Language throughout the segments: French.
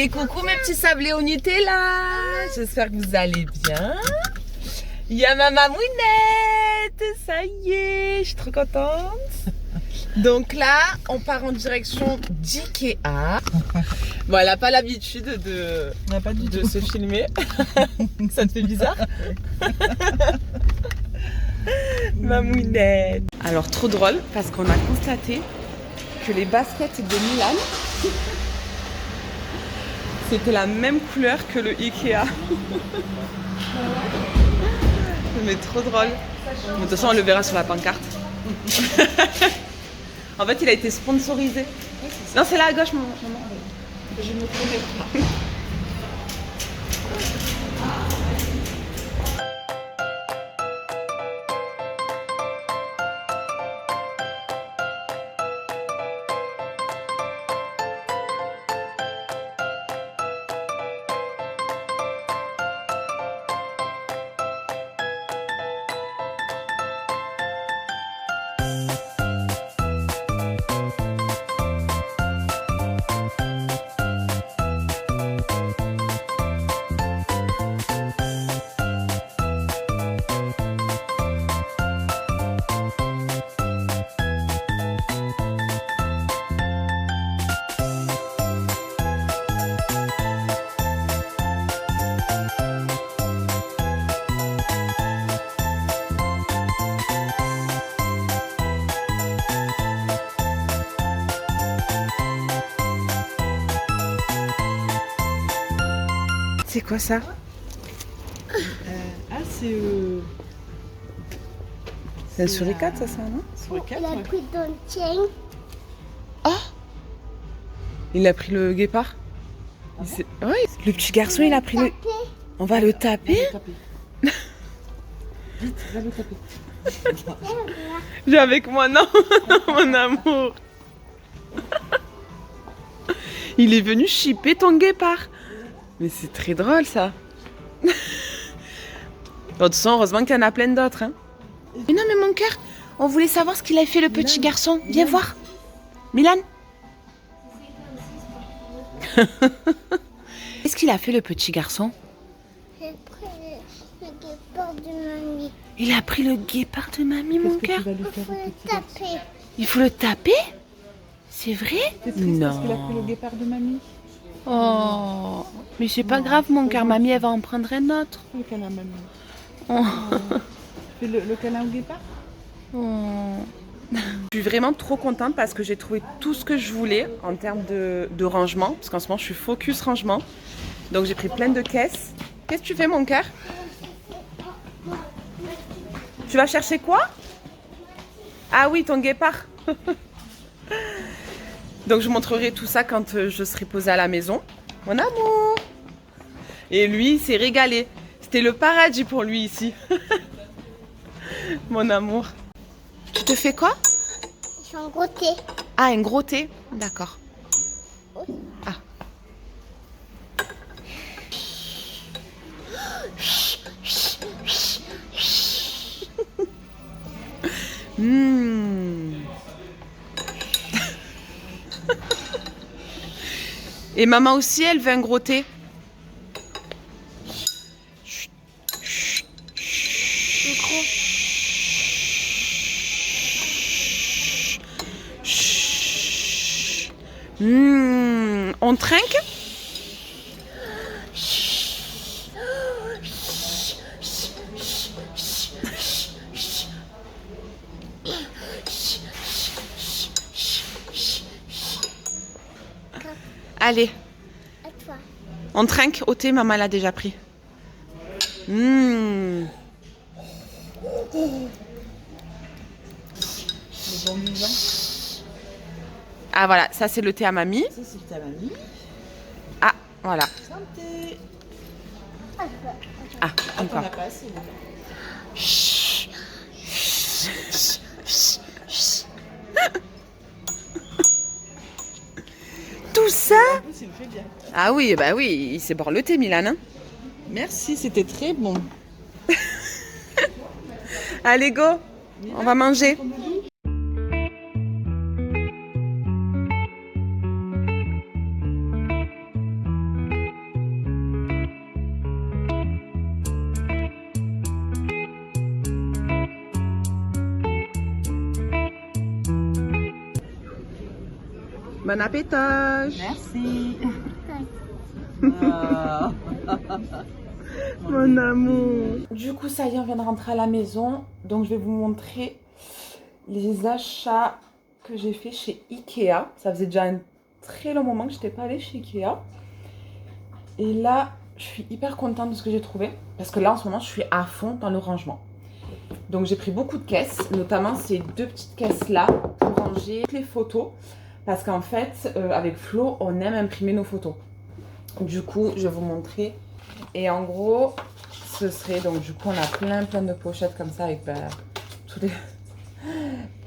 Et coucou mes petits sablés au Nutella. J'espère que vous allez bien. Il y a ma mamouinette. Ça y est, je suis trop contente. Donc là, on part en direction d'Ikea. Bon, elle n'a pas l'habitude de se filmer. Ça te fait bizarre? Mamouinette. Alors, trop drôle parce qu'on a constaté que les baskets de Milan, c'était la même couleur que le Ikea. Mais trop drôle. De toute façon, on le verra sur la pancarte. En fait, il a été sponsorisé. Non, c'est là à gauche, maman. Je me connais pas. C'est quoi ça? C'est un suricate, ça, non? Il a pris dans le tien. Oh! Il a pris le guépard? Oui, le petit garçon, il a pris le... On va le taper? Vite, va le taper. Viens avec moi, non, mon amour. Il est venu chipper ton guépard. Mais c'est très drôle, ça. De toute façon, heureusement qu'il y en a plein d'autres. Hein. Mais non, mais mon cœur, on voulait savoir ce qu'il a fait le petit garçon. Viens voir. Milan. Qu'est-ce qu'il a fait le petit garçon? J'ai pris le guépard de mamie. Il a pris le guépard de mamie, mon cœur. Il faut le taper. Il faut le taper? C'est vrai? Non. Parce qu'il a pris le guépard de mamie. Oh, mais c'est pas grave, mon cœur. Mamie, elle va en prendre un autre. Le câlin, mamie. Oh. Fais le câlin au guépard. Oh. Je suis vraiment trop contente parce que j'ai trouvé tout ce que je voulais en termes de rangement. Parce qu'en ce moment, je suis focus rangement. Donc, j'ai pris plein de caisses. Qu'est-ce que tu fais, mon cœur? Tu vas chercher quoi? Ah oui, ton guépard. Donc, je vous montrerai tout ça quand je serai posée à la maison. Mon amour. Et lui, il s'est régalé. C'était le paradis pour lui ici. Mon amour. Tu te fais quoi? Ils sont gros thé. Ah, un gros thé. D'accord. Ah. Et maman aussi, elle veut un gros thé. On trinque? Allez, À toi. on trinque au thé, maman l'a déjà pris. Le bon vivant. Ah voilà, ça c'est le thé à mamie. Ça, c'est ta mamie. Ah, voilà. Santé. Ah, T'en encore. as pas assez. Tout ça? En plus, il le fait bien. Ah oui, bah oui, il sait boire le thé, Milan. Hein. Merci, c'était très bon. Allez, go, on va manger. Bon appétit. Merci. Mon amour. Du coup, ça y est, on vient de rentrer à la maison. Donc, je vais vous montrer les achats que j'ai fait chez Ikea. Ça faisait déjà un très long moment que je n'étais pas allée chez Ikea. Et là, je suis hyper contente de ce que j'ai trouvé. Parce que là, en ce moment, je suis à fond dans le rangement. Donc, j'ai pris beaucoup de caisses, notamment ces deux petites caisses-là pour ranger toutes les photos. Parce qu'en fait, avec Flo, on aime imprimer nos photos. Du coup, je vais vous montrer. Et en gros, ce serait donc du coup on a plein de pochettes comme ça avec tous les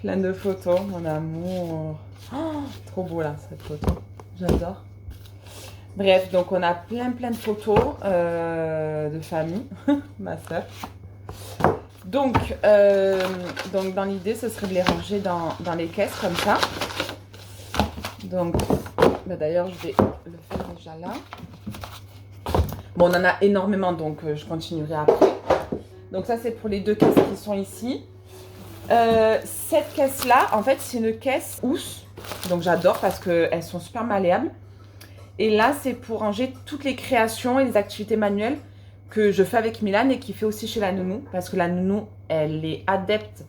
plein de photos. Mon amour, oh, trop beau là cette photo, j'adore. Bref, donc on a plein de photos de famille, ma soeur. Donc dans l'idée, ce serait de les ranger dans les caisses comme ça. Donc d'ailleurs, je vais le faire déjà là. Bon, on en a énormément, donc je continuerai après. Donc ça, c'est pour les deux caisses qui sont ici. Cette caisse-là, en fait, c'est une caisse housse. Donc j'adore parce qu'elles sont super malléables. Et là, c'est pour ranger toutes les créations et les activités manuelles que je fais avec Milan et qui fait aussi chez la nounou. Parce que la nounou, elle est adepte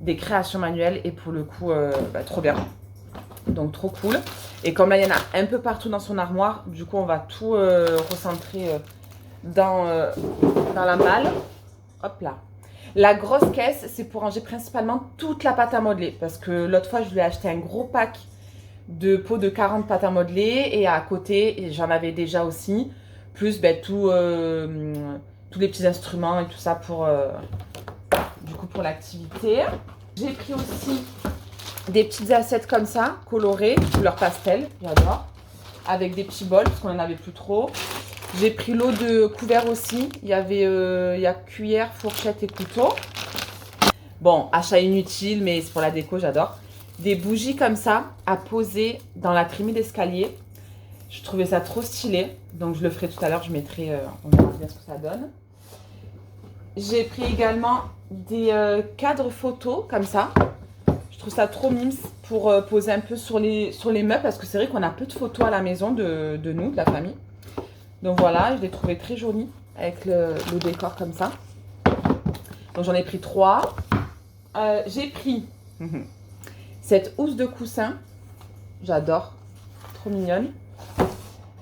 des créations manuelles et pour le coup, trop bien. Donc trop cool. Et comme là il y en a un peu partout dans son armoire, du coup on va tout recentrer dans la malle. Hop là. La grosse caisse, c'est pour ranger principalement toute la pâte à modeler. Parce que l'autre fois je lui ai acheté un gros pack de pots de 40 pâtes à modeler. Et à côté, j'en avais déjà aussi. Plus tous les petits instruments et tout ça pour l'activité. J'ai pris aussi des petites assiettes comme ça, colorées, couleur pastel, j'adore. Avec des petits bols, parce qu'on n'en avait plus trop. J'ai pris l'eau de couvert aussi. Il y a cuillère, fourchette et couteau. Bon, achat inutile, mais c'est pour la déco, j'adore. Des bougies comme ça, à poser dans la trémie d'escalier. Je trouvais ça trop stylé. Donc je le ferai tout à l'heure, je mettrai, on verra bien ce que ça donne. J'ai pris également des cadres photos comme ça. Je trouve ça trop mimes pour poser un peu sur les meubles parce que c'est vrai qu'on a peu de photos à la maison de nous, de la famille. Donc voilà, je l'ai trouvé très joli avec le décor comme ça. Donc j'en ai pris 3. J'ai pris cette housse de coussin. J'adore, trop mignonne.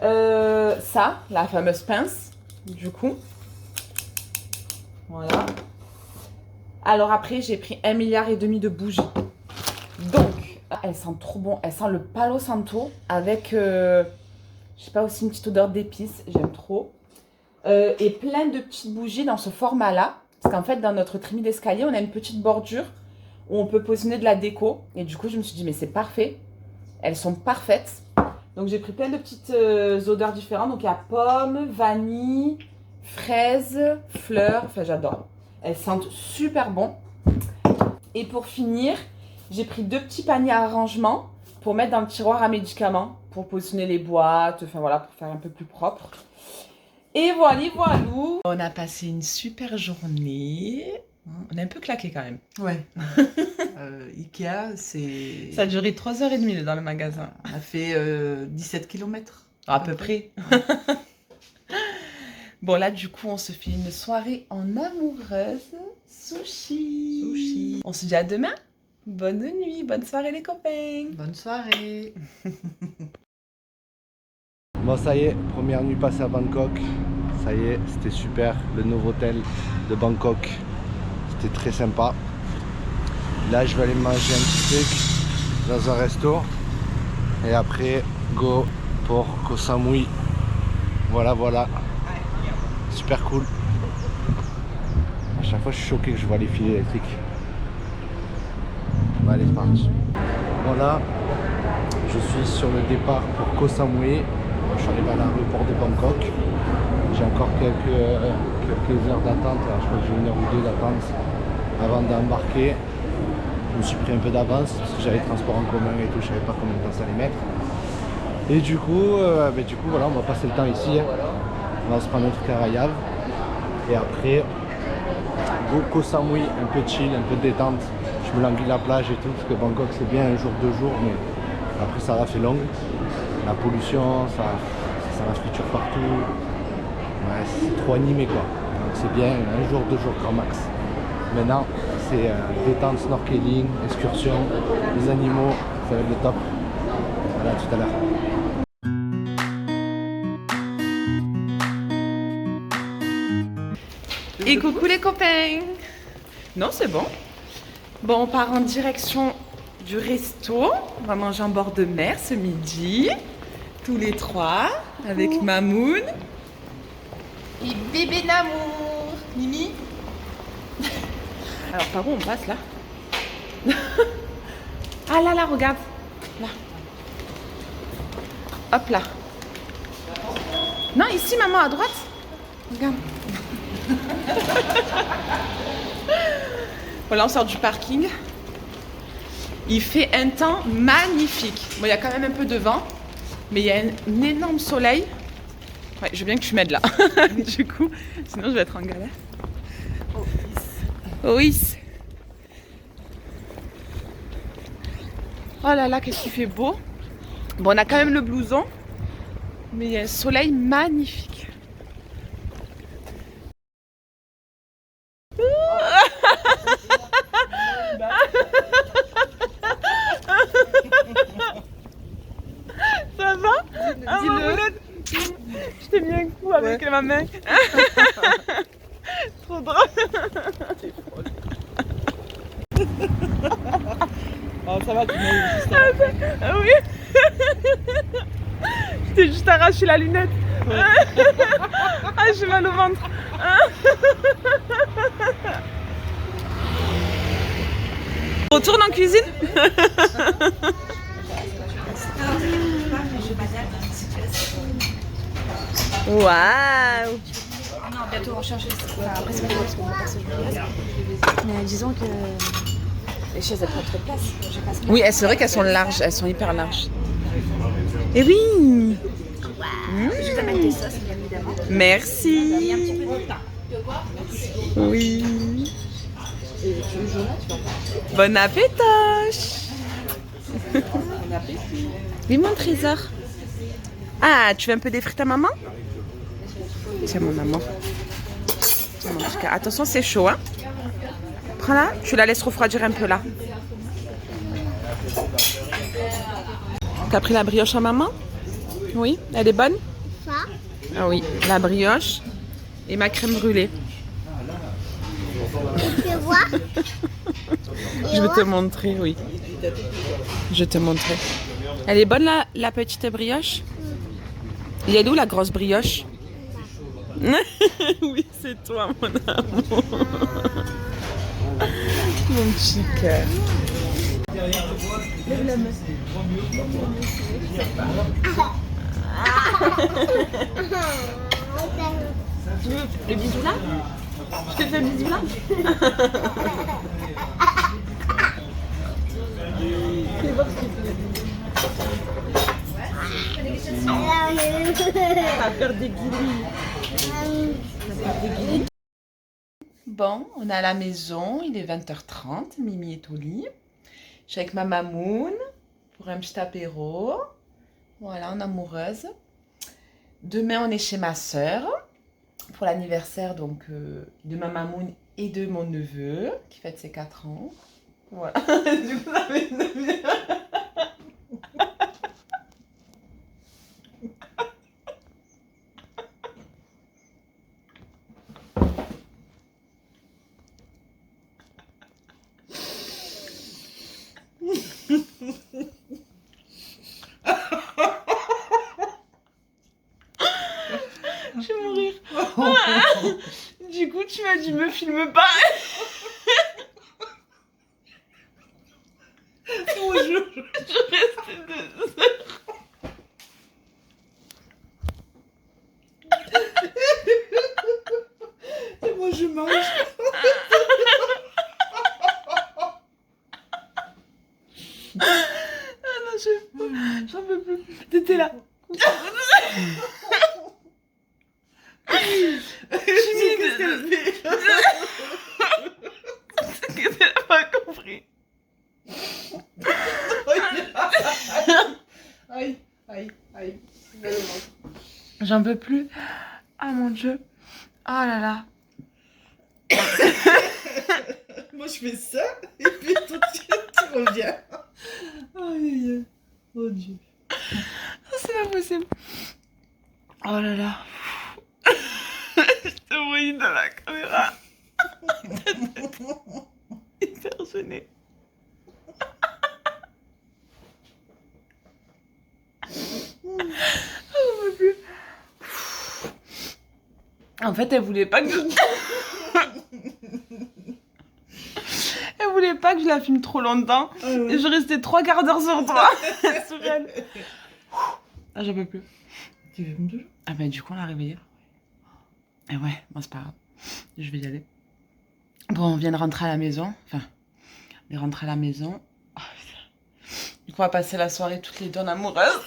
Ça, la fameuse pince, du coup. Voilà. Alors après, j'ai pris 1,5 milliard de bougies. Donc, elles sentent trop bon. Elles sentent le Palo Santo avec, je sais pas, aussi une petite odeur d'épices. J'aime trop. Et plein de petites bougies dans ce format-là. Parce qu'en fait, dans notre trémie d'escalier, on a une petite bordure où on peut positionner de la déco. Et du coup, je me suis dit, mais c'est parfait. Elles sont parfaites. Donc, j'ai pris plein de petites odeurs différentes. Donc, il y a pomme, vanille, fraise, fleurs. Enfin, j'adore. Elles sentent super bon. Et pour finir, j'ai pris 2 petits paniers à rangement pour mettre dans le tiroir à médicaments, pour positionner les boîtes, enfin voilà, pour faire un peu plus propre. Et voilà. On a passé une super journée. On est un peu claqué quand même. Ouais. Ikea, c'est... Ça a duré 3h30 dans le magasin. On a fait 17 km. À peu près. Bon là du coup on se fait une soirée en amoureuse. Sushi. On se dit à demain. Bonne nuit, bonne soirée les copains. Bonne soirée. Bon ça y est, première nuit passée à Bangkok. Ça y est, c'était super. Le nouveau hôtel de Bangkok. C'était très sympa. Là je vais aller manger un petit truc dans un resto. Et après, go pour Koh Samui. Voilà. Super cool. À chaque fois je suis choqué que je vois les fils électriques. Bon, allez, c'est parti. Voilà, je suis sur le départ pour Koh Samui. Je suis arrivé à l'aéroport de Bangkok. J'ai encore quelques heures d'attente. Je crois que j'ai 1 heure ou 2 d'attente avant d'embarquer. Je me suis pris un peu d'avance parce que j'avais le transport en commun et tout. Je savais pas combien de temps ça allait mettre. Et du coup, voilà, on va passer le temps ici. On va se prendre un truc à Rayav. Et après, go Koh Samui, un peu chill, un peu détente. Je me languis la plage et tout, parce que Bangkok c'est bien un jour, 2 jours, mais Après, ça la fait longue. La pollution, ça la friture partout. Ouais, c'est trop animé quoi. Donc c'est bien un jour, 2 jours grand max. Maintenant, c'est détente, snorkeling, excursion, les animaux, ça va être le top. Voilà, tout à l'heure. Et coucou les copains. Non, c'est bon. Bon, on part en direction du resto. On va manger en bord de mer ce midi. Tous les 3, avec Mamoun. Et bébé Namour. Mimi. Alors, par où on passe là? Ah là, là, regarde. Là. Hop là. Non, ici, maman, à droite. Regarde. Voilà, on sort du parking. Il fait un temps magnifique. Bon, il y a quand même un peu de vent, mais il y a un énorme soleil. Ouais, je veux bien que tu m'aides là. Du coup, sinon je vais être en galère. Oui. Oh là là, qu'est-ce qu'il fait beau. Bon, on a quand même le blouson, mais il y a un soleil magnifique. Ça va? Dis-le. Je t'ai mis un coup avec ma main. Trop drôle. Oh, ça va, tu m'as eu juste Ah oui. Je t'ai juste arraché la lunette. Ah, j'ai mal au ventre. On retourne en cuisine. Waouh. Non, bientôt on cherche après c'est parce qu'on va passer mais disons que les chaises elles prennent trop de place. Oui, c'est vrai qu'elles sont larges, elles sont hyper larges. Et oui. Je vais mettre des sauces bien évidemment. Merci. Et un petit peu de pain. Oui. Bon appétit. Oui, mon trésor. Ah, tu veux un peu des frites à maman? Tiens, mon amour. Tiens, mon petit cas. Attention, c'est chaud, hein? Prends-la, tu la laisses refroidir un peu là. T'as pris la brioche à maman? Oui, elle est bonne? Ça. Ah oui, la brioche et ma crème brûlée. Tu vois? Je vais te montrer, oui. Je vais te montrer. Elle est bonne la petite brioche? Il est où la grosse brioche? Oui, c'est toi, mon amour. Mon petit cœur. Tu veux le bisou là? Je te fais le bisou là? C'est voir ce qu'il fait. T'as peur des guillis. Bon, on est à la maison, il est 20h30, Mimi est au lit. Je suis avec ma mamoun pour un petit apéro. Voilà, en amoureuse. Demain, on est chez ma soeur pour l'anniversaire donc de ma mamoun et de mon neveu qui fête ses 4 ans. Voilà, du coup, ça fait une demi-heure. Je vais mourir. Du coup, tu m'as dit me filme pas. Je restais 2 heures. Et moi, je mange. Ah non, j'en peux plus. T'étais là. Qu'est-ce qu'elle fait? Qu'est-ce qu'elle a pas compris? J'en peux plus. Ah mon Dieu. Oh là là. Moi, je fais ça, et puis tout de suite, tu reviens. Aïe, aïe, aïe. Oh Dieu. C'est pas possible. Oh là là. Je te voyais dans la caméra. Hyper gênée. J'en peux plus. En fait, elle voulait pas que je... Elle voulait pas que je la filme trop longtemps. Ah ouais. Et je restais 3 quarts d'heure sur toi. Sur elle. Ah, j'en peux plus. Tu veux me toujours? Ah bah du coup, on l'a réveillée. Et ouais, bon, c'est pas grave. Je vais y aller. Bon, on vient de rentrer à la maison. Enfin, on est rentré à la maison. Oh, putain. Du coup, on va passer la soirée toutes les deux en amoureuses.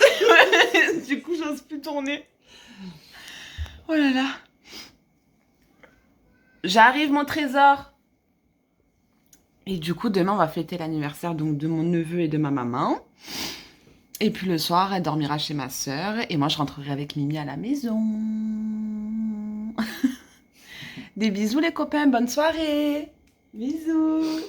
Du coup, j'ose plus tourner. Oh là là. J'arrive, mon trésor. Et du coup, demain, on va fêter l'anniversaire donc de mon neveu et de ma maman. Et puis le soir, elle dormira chez ma sœur. Et moi, je rentrerai avec Mimi à la maison. Des bisous, les copains. Bonne soirée. Bisous.